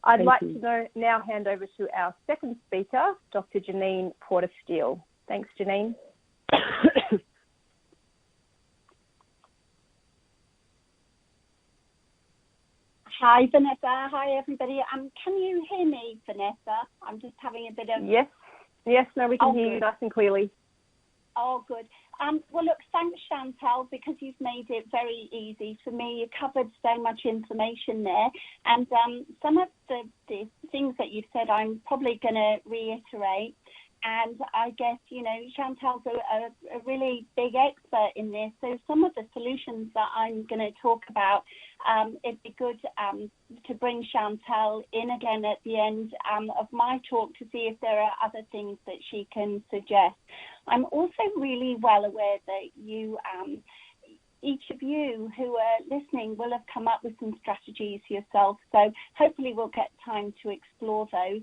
I'd like to now hand over to our second speaker, Dr. Janine Porter-Steele. Thanks, Janine. Hi, Vanessa. Hi, everybody. Can you hear me, Vanessa? I'm just having a bit of... Yes. No, we can hear you nice and clearly. Oh, good. Well, look, thanks, Chantal, because you've made it very easy for me. You covered so much information there. And some of the things that you've said, I'm probably going to reiterate. And I guess, you know, Chantal's a really big expert in this. So some of the solutions that I'm going to talk about, it'd be good to bring Chantal in again at the end of my talk to see if there are other things that she can suggest. I'm also really well aware that you, each of you who are listening will have come up with some strategies yourself. So hopefully we'll get time to explore those.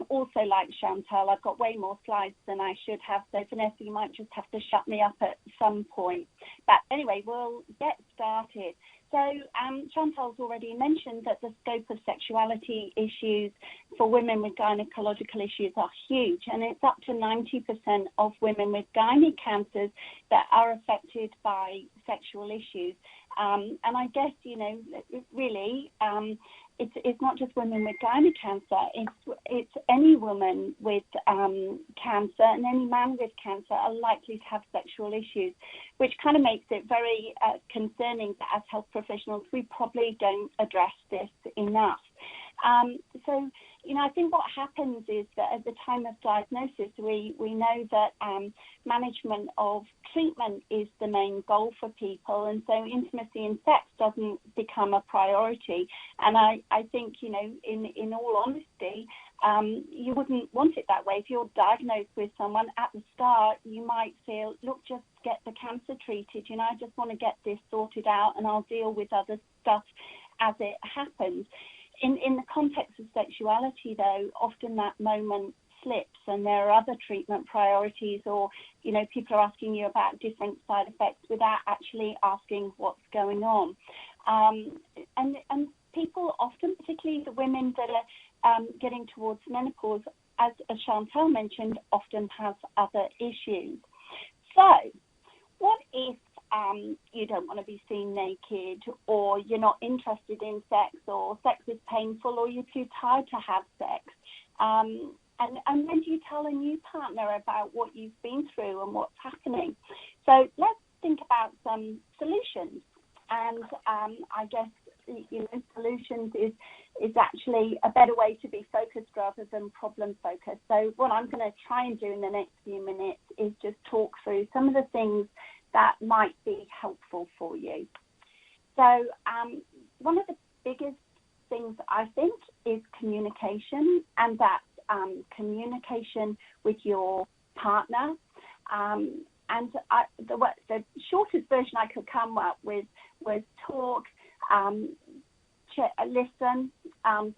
Also, like Chantal, I've got way more slides than I should have. So Vanessa, you might just have to shut me up at some point. But anyway, we'll get started. So Chantal's already mentioned that the scope of sexuality issues for women with gynecological issues are huge, and it's up to 90% of women with gynae cancers that are affected by sexual issues. And I guess, you know, really, it's not just women with gynae cancer, it's any woman with cancer and any man with cancer are likely to have sexual issues, which kind of makes it very concerning that as health professionals we probably don't address this enough. So, you know, I think what happens is that at the time of diagnosis, we know that management of treatment is the main goal for people, and so intimacy and sex doesn't become a priority. And I think, you know, in all honesty, you wouldn't want it that way. If you're diagnosed with someone at the start, you might feel, look, just get the cancer treated. You know, I just want to get this sorted out and I'll deal with other stuff as it happens. In the context of sexuality, though, often that moment slips and there are other treatment priorities, or, you know, people are asking you about different side effects without actually asking what's going on. And people often, particularly the women that are getting towards menopause, as Chantal mentioned, often have other issues. So what if you don't want to be seen naked, or you're not interested in sex, or sex is painful, or you're too tired to have sex? And when do you tell a new partner about what you've been through and what's happening? So let's think about some solutions. And I guess, you know, solutions is actually a better way to be focused rather than problem focused. So what I'm going to try and do in the next few minutes is just talk through some of the things that might be helpful for you. So one of the biggest things, I think, is communication, and that's communication with your partner. And the shortest version I could come up with was talk, listen,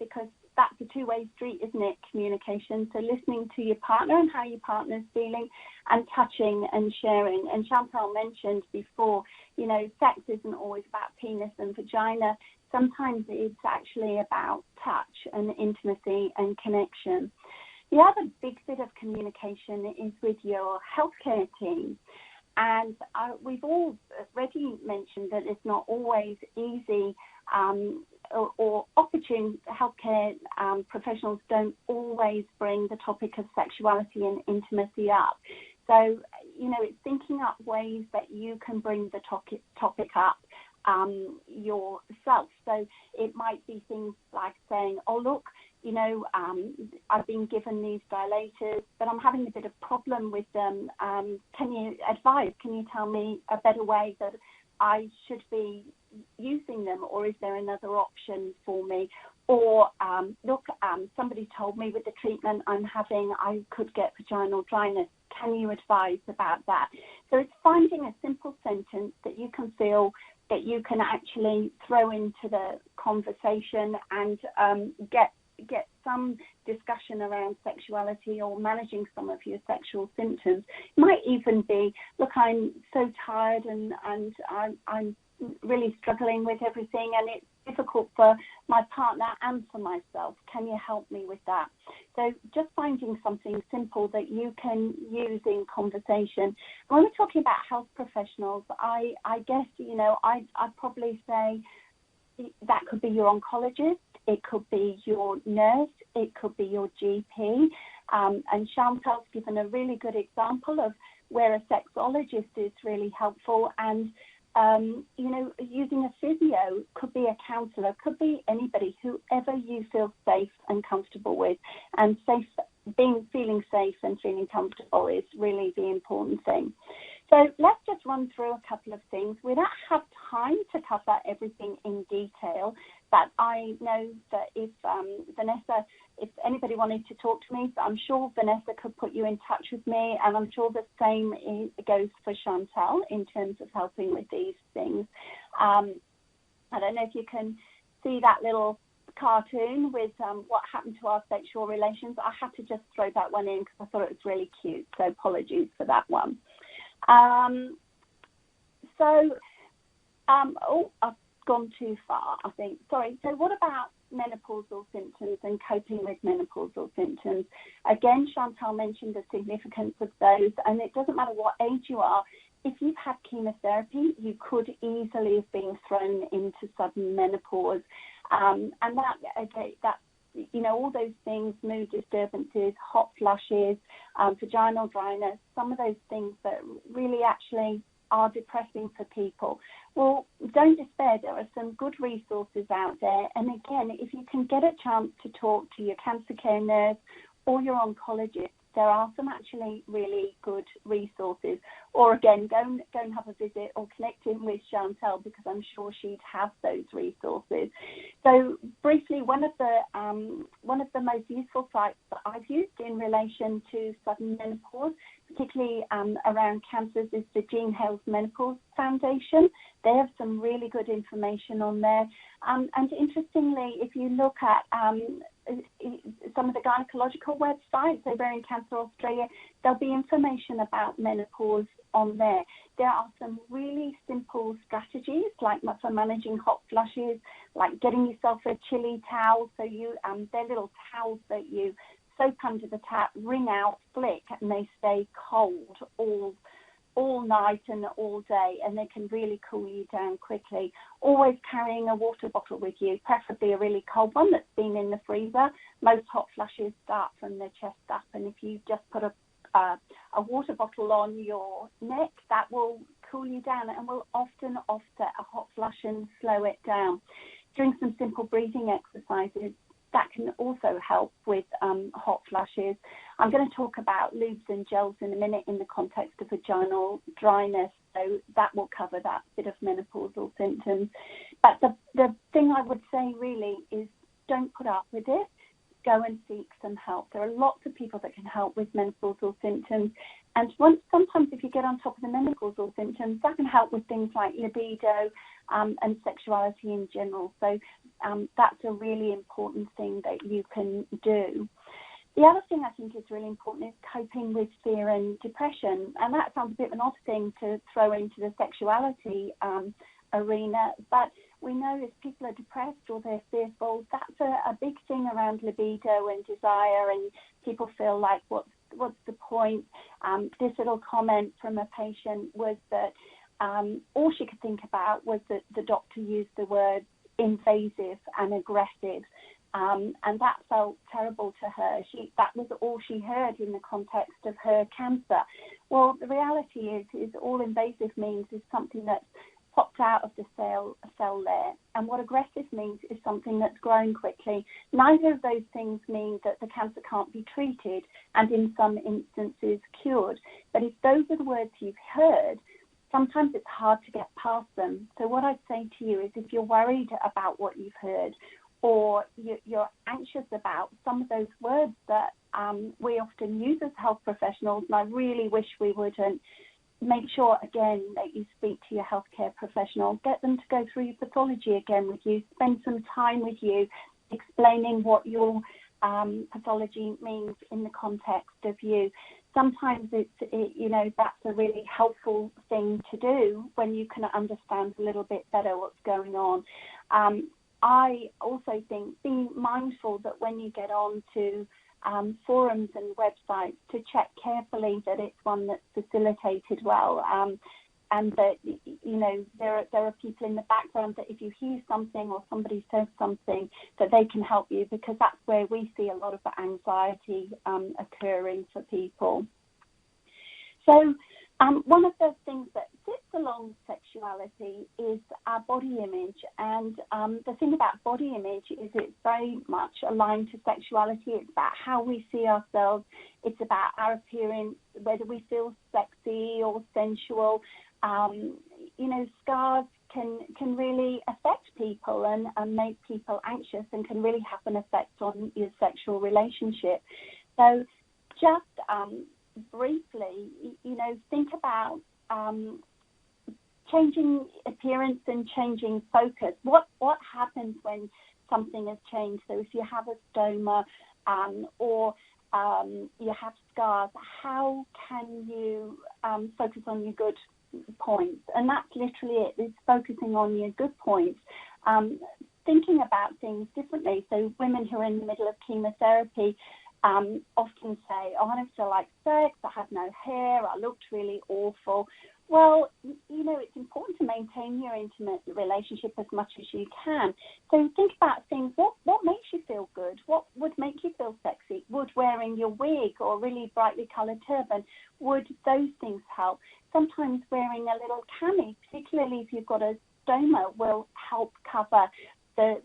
because that's a two-way street, isn't it, communication? So listening to your partner and how your partner's feeling, and touching and sharing. And Chantal mentioned before, you know, sex isn't always about penis and vagina. Sometimes it's actually about touch and intimacy and connection. The other big bit of communication is with your healthcare team. And we've all already mentioned that it's not always easy or opportune. Healthcare professionals don't always bring the topic of sexuality and intimacy up. So, you know, it's thinking up ways that you can bring the topic up yourself. So it might be things like saying, oh, look, you know, I've been given these dilators, but I'm having a bit of problem with them. Can you advise? Can you tell me a better way that I should be using them, or is there another option for me? Or, look, somebody told me with the treatment I'm having, I could get vaginal dryness. Can you advise about that? So it's finding a simple sentence that you can feel that you can actually throw into the conversation and get some discussion around sexuality or managing some of your sexual symptoms. It might even be, look, I'm so tired and I'm really struggling with everything, and difficult for my partner and for myself. Can you help me with that? So just finding something simple that you can use in conversation. When we're talking about health professionals, I guess, I'd probably say that could be your oncologist, it could be your nurse, it could be your GP. And Chantal's given a really good example of where a sexologist is really helpful. And, using a physio, could be a counsellor, could be anybody, whoever you feel safe and comfortable with. And feeling safe and feeling comfortable is really the important thing. So let's just run through a couple of things. We don't have time to cover everything in detail, but I know that if Vanessa, if anybody wanted to talk to me, I'm sure Vanessa could put you in touch with me, and I'm sure the same goes for Chantal in terms of helping with these things. I don't know if you can see that little cartoon with what happened to our sexual relations. I had to just throw that one in because I thought it was really cute, so apologies for that one. I've gone too far, I think. Sorry. So what about menopausal symptoms and coping with menopausal symptoms? Again, Chantal mentioned the significance of those, and it doesn't matter what age you are. If you've had chemotherapy, you could easily have been thrown into sudden menopause. And that's all those things, mood disturbances, hot flushes, vaginal dryness, some of those things that really actually are depressing for people. Well, don't despair. There are some good resources out there. And again, if you can get a chance to talk to your cancer care nurse or your oncologist, there are some actually really good resources. Or again, go and have a visit or connect in with Chantal, because I'm sure she'd have those resources. So briefly, one of the most useful sites that I've used in relation to sudden menopause, particularly around cancers, is the Jean Hales Menopause Foundation. They have some really good information on there. And interestingly, if you look at some of the gynecological websites, Ovarian Cancer Australia, there'll be information about menopause on there. There are some really simple strategies, like for managing hot flushes, like getting yourself a chilly towel. So they're little towels that you soak under the tap, wring out, flick, and they stay cold all night and all day, and they can really cool you down quickly. Always carrying a water bottle with you, preferably a really cold one that's been in the freezer. Most hot flushes start from the chest up, and if you just put a water bottle on your neck, that will cool you down and will often offset a hot flush and slow it down. Doing some simple breathing exercises, that can also help with hot flushes. I'm going to talk about lubes and gels in a minute in the context of vaginal dryness, so that will cover that bit of menopausal symptoms. But the thing I would say really is don't put up with it. Go and seek some help. There are lots of people that can help with menopausal symptoms. And sometimes if you get on top of the menopausal symptoms, that can help with things like libido and sexuality in general. So that's a really important thing that you can do. The other thing I think is really important is coping with fear and depression. And that sounds a bit of an odd thing to throw into the sexuality arena, but we know if people are depressed or they're fearful, that's a big thing around libido and desire, and people feel like, what's the point? This little comment from a patient was that all she could think about was that the doctor used the word invasive and aggressive, and that felt terrible to her. That was all she heard in the context of her cancer. Well, the reality is all invasive means is something that's popped out of the cell layer, and what aggressive means is something that's grown quickly. Neither of those things mean that the cancer can't be treated and in some instances cured, but if those are the words you've heard, sometimes it's hard to get past them. So what I'd say to you is, if you're worried about what you've heard, or you're anxious about some of those words that we often use as health professionals, and I really wish we wouldn't, make sure, again, that you speak to your healthcare professional. Get them to go through your pathology again with you. Spend some time with you explaining what your pathology means in the context of you. Sometimes that's a really helpful thing to do when you can understand a little bit better what's going on. I also think be mindful that when you get on to forums and websites, to check carefully that it's one that's facilitated well, and that, you know, there are people in the background that if you hear something or somebody says something, that they can help you, because that's where we see a lot of the anxiety occurring for people. So one of the things that sits along sexuality is our body image, and the thing about body image is it's very much aligned to sexuality. It's about how we see ourselves. It's about our appearance, whether we feel sexy or sensual. You know, scars can really affect people and make people anxious, and can really have an effect on your sexual relationship. So just briefly, you know, think about changing appearance and changing focus. What happens when something has changed? So if you have a stoma or you have scars, how can you focus on your good points? And that's literally it, is focusing on your good points. Thinking about things differently. So women who are in the middle of chemotherapy often say, oh, I don't feel like sex, I have no hair, I looked really awful. Well, you know, it's important to maintain your intimate relationship as much as you can. So think about things, what makes you feel good? What would make you feel sexy? Would wearing your wig or really brightly coloured turban, would those things help? Sometimes wearing a little cami, particularly if you've got a stoma, will help cover the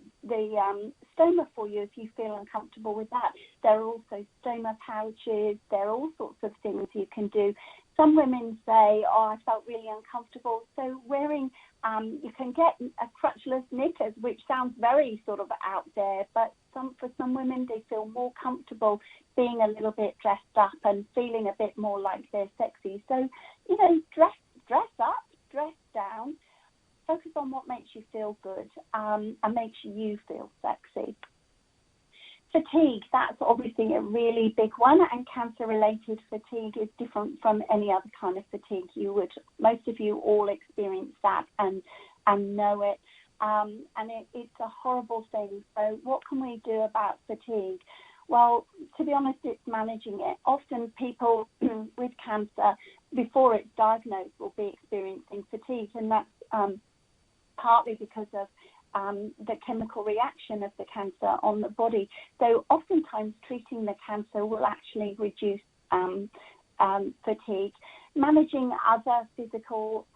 stoma for you if you feel uncomfortable with that. There are also stoma pouches. There are all sorts of things you can do. Some women say, oh, I felt really uncomfortable. So wearing, you can get a crotchless knickers, which sounds very sort of out there, but for some women, they feel more comfortable being a little bit dressed up and feeling a bit more like they're sexy. So, you know, dress up, dress down. Focus on what makes you feel good and makes you feel sexy. Fatigue, that's obviously a really big one, and cancer-related fatigue is different from any other kind of fatigue. Most of you all experience that and know it, and it's a horrible thing. So what can we do about fatigue? Well, to be honest, it's managing it. Often people with cancer, before it's diagnosed, will be experiencing fatigue, and that's partly because of the chemical reaction of the cancer on the body. So oftentimes treating the cancer will actually reduce fatigue. Managing other physical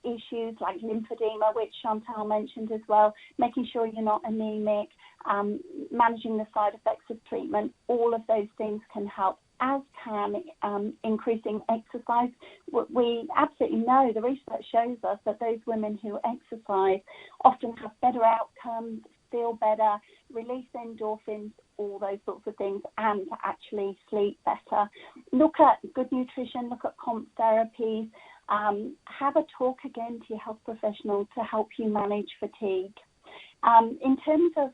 issues like lymphedema, which Chantal mentioned as well, making sure you're not anemic, managing the side effects of treatment, all of those things can help, as can increasing exercise. We absolutely know, the research shows us that those women who exercise often have better outcomes, feel better, release endorphins, all those sorts of things, and actually sleep better. Look at good nutrition, look at comp therapies, have a talk again to your health professional to help you manage fatigue. In terms of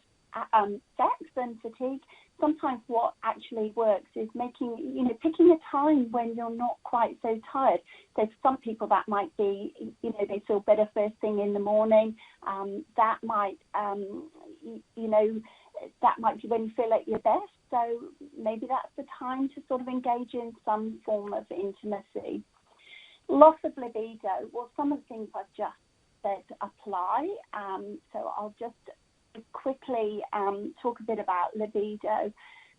sex and fatigue, sometimes what actually works is picking a time when you're not quite so tired. So for some people that might be, they feel better first thing in the morning. That might be when you feel at your best. So maybe that's the time to sort of engage in some form of intimacy. Loss of libido. Well, some of the things I've just said apply. So I'll just quickly talk a bit about libido.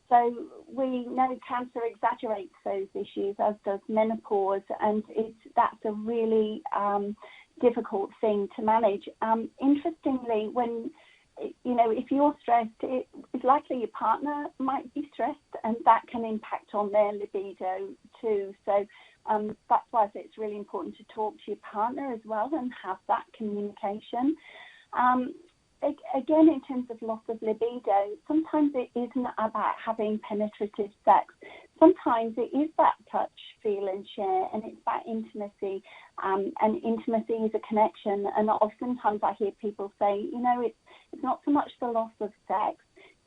So we know cancer exaggerates those issues, as does menopause, and that's a really difficult thing to manage. Interestingly, when if you're stressed, it's likely your partner might be stressed, and that can impact on their libido too. So that's why it's really important to talk to your partner as well and have that communication. Again, in terms of loss of libido, sometimes it isn't about having penetrative sex. Sometimes it is that touch, feel and share, and it's that intimacy. And intimacy is a connection. And oftentimes I hear people say, it's not so much the loss of sex,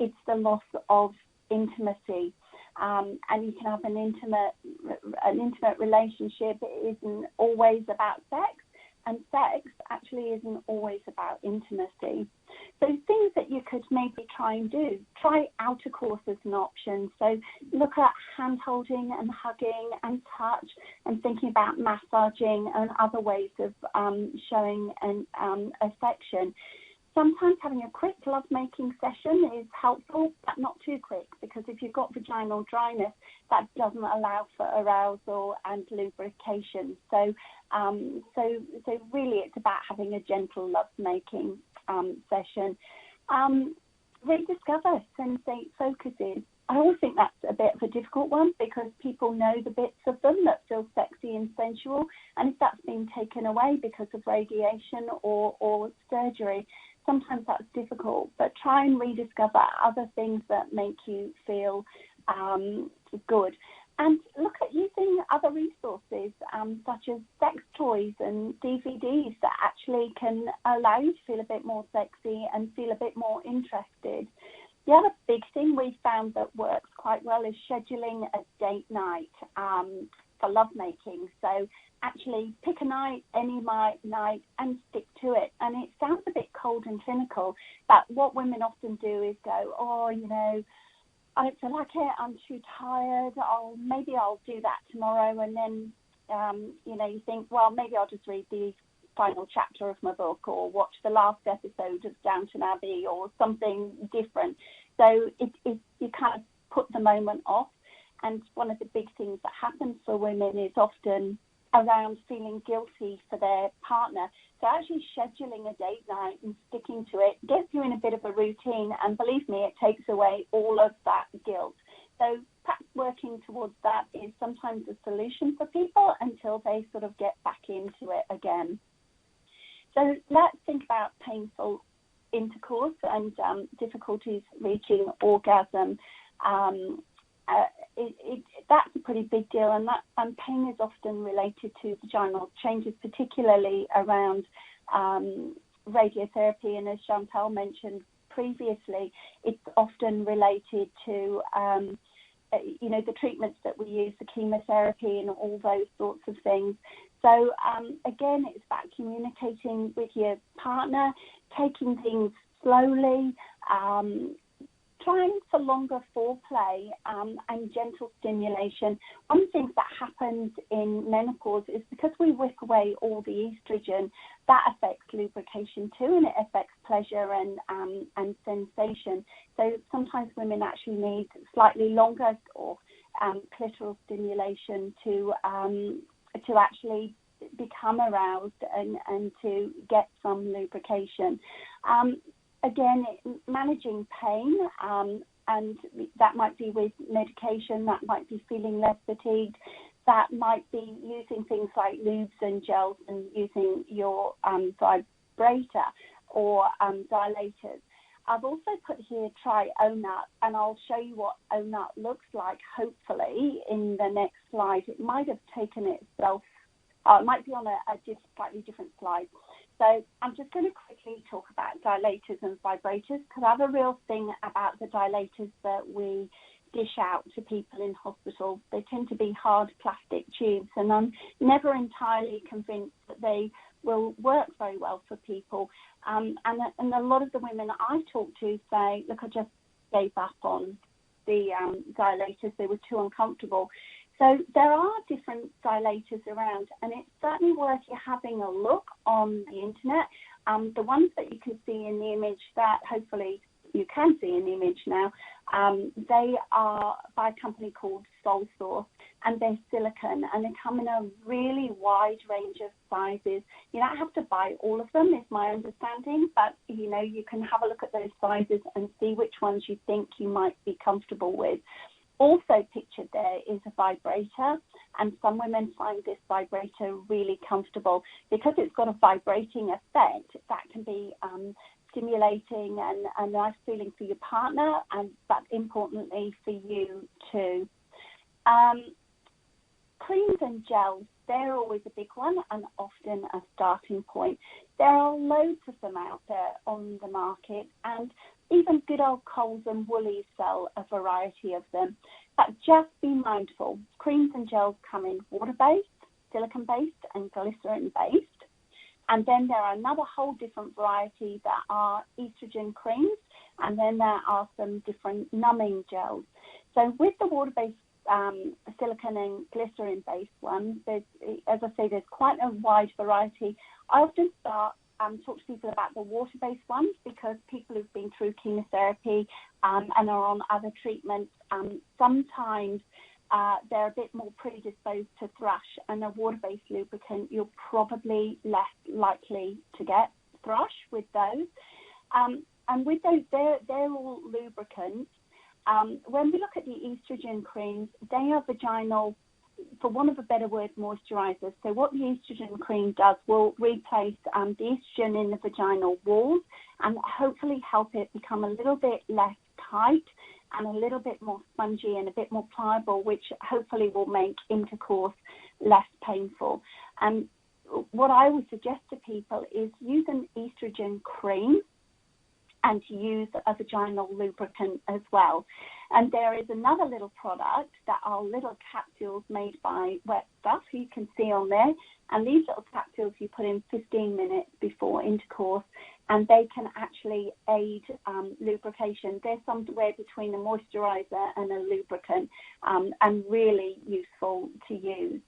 it's the loss of intimacy. And you can have an intimate relationship. It isn't always about sex. And sex actually isn't always about intimacy. So things that you could maybe try and do. Try outer course as an option. So look at hand holding and hugging and touch and thinking about massaging and other ways of showing affection. Sometimes having a quick lovemaking session is helpful, but not too quick, because if you've got vaginal dryness, that doesn't allow for arousal and lubrication. So really it's about having a gentle lovemaking session. Rediscover sensate focuses. I always think that's a bit of a difficult one, because people know the bits of them that feel sexy and sensual, and if that's been taken away because of radiation or surgery, sometimes that's difficult. But try and rediscover other things that make you feel good. And look at using other resources, such as sex toys and DVDs that actually can allow you to feel a bit more sexy and feel a bit more interested. The other big thing we found that works quite well is scheduling a date night for lovemaking. So actually pick a night, any night, and stick to it. And it sounds a bit cold and clinical, but what women often do is go, oh, you know, I don't feel like it, I'm too tired, maybe I'll do that tomorrow. And then, you think, well, maybe I'll just read the final chapter of my book or watch the last episode of Downton Abbey or something different. So you kind of put the moment off. And one of the big things that happens for women is often around feeling guilty for their partner. So actually scheduling a date night and sticking to it gets you in a bit of a routine, and believe me, it takes away all of that guilt. So perhaps working towards that is sometimes a solution for people until they sort of get back into it again. So let's think about painful intercourse and difficulties reaching orgasm. That's a pretty big deal, and pain is often related to vaginal changes, particularly around radiotherapy. And as Chantal mentioned previously, it's often related to the treatments that we use, the chemotherapy and all those sorts of things. So again, it's about communicating with your partner, taking things slowly, trying for longer foreplay and gentle stimulation. One of the things that happens in menopause is because we whip away all the estrogen, that affects lubrication too, and it affects pleasure and sensation. So sometimes women actually need slightly longer or clitoral stimulation to actually become aroused and to get some lubrication. Again, managing pain, and that might be with medication, that might be feeling less fatigued, that might be using things like lubes and gels and using your vibrator or dilators. I've also put here try ONUT, and I'll show you what ONUT looks like, hopefully, in the next slide. It might have taken itself, it might be on a slightly different slide. So I'm just going to quickly talk about dilators and vibrators, because I have a real thing about the dilators that we dish out to people in hospital. They tend to be hard plastic tubes, and I'm never entirely convinced that they will work very well for people. And a lot of the women I talk to say, look, I just gave up on the dilators. They were too uncomfortable. So there are different dilators around, and it's certainly worth you having a look on the internet. The ones that you can see in the image, that hopefully you can see in the image now, they are by a company called Soul Source, and they're silicone, and they come in a really wide range of sizes. You don't have to buy all of them, is my understanding, but you can have a look at those sizes and see which ones you think you might be comfortable with. Also pictured there is a vibrator, and some women find this vibrator really comfortable because it's got a vibrating effect that can be stimulating and a nice feeling for your partner, but importantly for you too. Creams and gels, they're always a big one and often a starting point. There are loads of them out there on the market, and even good old Coles and Woolies sell a variety of them. But just be mindful, creams and gels come in water-based, silicone-based and glycerin-based. And then there are another whole different variety that are estrogen creams, and then there are some different numbing gels. So with the water-based silicone and glycerin-based ones, as I say, there's quite a wide variety. I often talk to people about the water-based ones because people who've been through chemotherapy and are on other treatments, sometimes they're a bit more predisposed to thrush, and a water-based lubricant, you're probably less likely to get thrush with those. And with those, they're all lubricants. When we look at the estrogen creams, they are vaginal, for want of a better word, moisturizers. So what the estrogen cream does will replace the estrogen in the vaginal walls and hopefully help it become a little bit less tight and a little bit more spongy and a bit more pliable, which hopefully will make intercourse less painful. And what I would suggest to people is use an estrogen cream and to use a vaginal lubricant as well. And there is another little product that are little capsules made by Wet Stuff, you can see on there. And these little capsules you put in 15 minutes before intercourse, and they can actually aid lubrication. They're somewhere between a moisturizer and a lubricant, and really useful to use.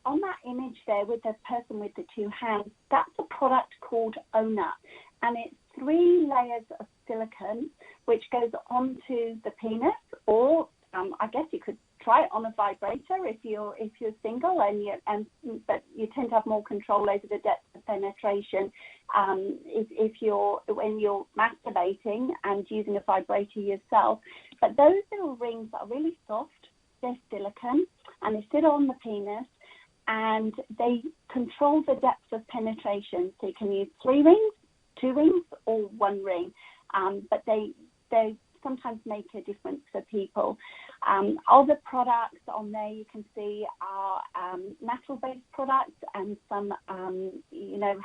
On that image there with the person with the two hands, that's a product called Ona, and it's 3 layers of silicone which goes onto the penis, or I guess you could try it on a vibrator if you're single, but you tend to have more control over the depth of penetration when you're masturbating and using a vibrator yourself. But those little rings are really soft. They're silicone, and they sit on the penis, and they control the depth of penetration. So you can use 3 rings, 2 rings, or 1 ring. But they sometimes make a difference for people. Other products on there you can see are natural-based products, and some,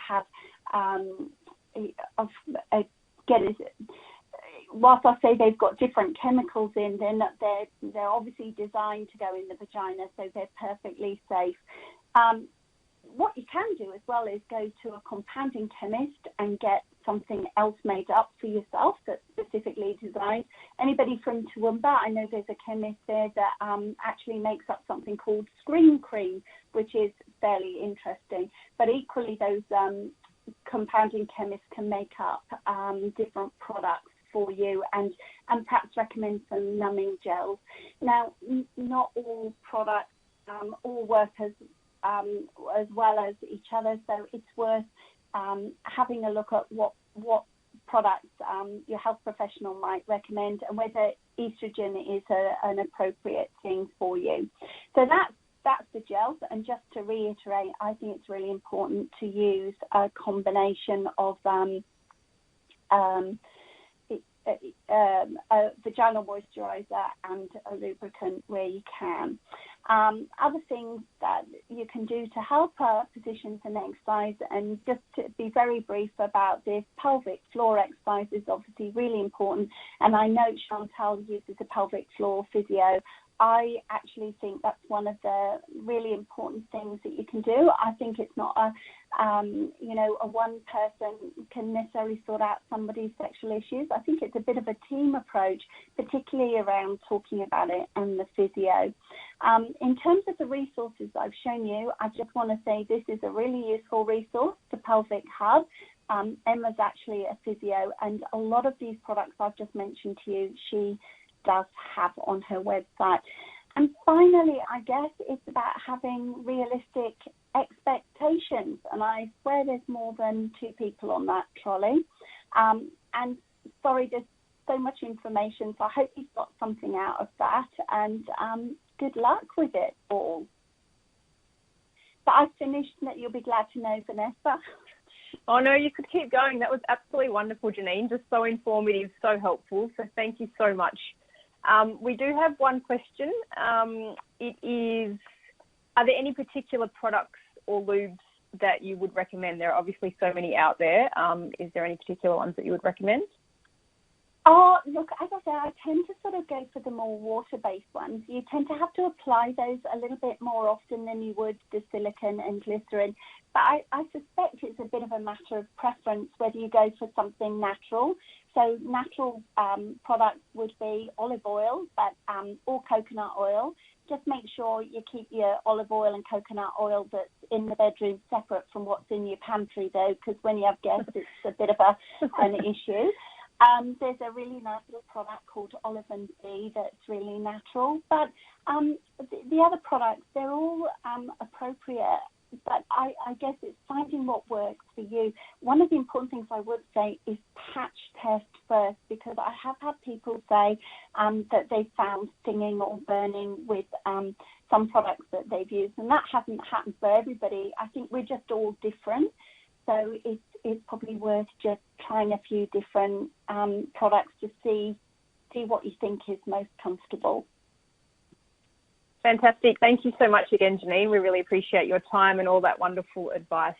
have whilst I say they've got different chemicals in, they're obviously designed to go in the vagina, so they're perfectly safe. What you can do as well is go to a compounding chemist and get something else made up for yourself that's specifically designed. Anybody from Toowoomba, I know there's a chemist there that actually makes up something called Estrogen Cream, which is fairly interesting. But equally, those compounding chemists can make up different products for you, and perhaps recommend some numbing gels. Now, not all products all work as well as each other, so it's worth having a look at what products your health professional might recommend and whether estrogen is an appropriate thing for you. So that's the gels. And just to reiterate, I think it's really important to use a combination of a vaginal moisturizer and a lubricant where you can. Other things that you can do to help positions and exercise, and just to be very brief about this, pelvic floor exercise is obviously really important, and I know Chantal uses a pelvic floor physio. I actually think that's one of the really important things that you can do. I think it's not a one person can necessarily sort out somebody's sexual issues. I think it's a bit of a team approach, particularly around talking about it and the physio. In terms of the resources I've shown you, I just want to say this is a really useful resource, the Pelvic Hub. Emma's actually a physio, and a lot of these products I've just mentioned to you, she does have on her website. And finally, I guess it's about having realistic expectations, and I swear there's more than 2 people on that trolley. And sorry, there's so much information, so I hope you've got something out of that, and good luck with it all. But I've finished, that you'll be glad to know, Vanessa. Oh, no, you could keep going. That was absolutely wonderful, Janine. Just so informative, so helpful. So thank you so much. We do have one question. It is, are there any particular products or lubes that you would recommend? There are obviously so many out there. Is there any particular ones that you would recommend? Oh, look, as I said, I tend to sort of go for the more water-based ones. You tend to have to apply those a little bit more often than you would the silicone and glycerin. But I suspect it's a bit of a matter of preference whether you go for something natural. So natural products would be olive oil, or coconut oil. Just make sure you keep your olive oil and coconut oil that's in the bedroom separate from what's in your pantry, though, because when you have guests, it's a bit of an issue. There's a really nice little product called Olive and Bee that's really natural. But the other products, they're all appropriate. But I guess it's finding what works for you. One of the important things I would say is patch test first, because I have had people say that they found stinging or burning with some products that they've used, and that hasn't happened for everybody. I think we're just all different. So it's probably worth just trying a few different products to see what you think is most comfortable. Fantastic. Thank you so much again, Janine. We really appreciate your time and all that wonderful advice.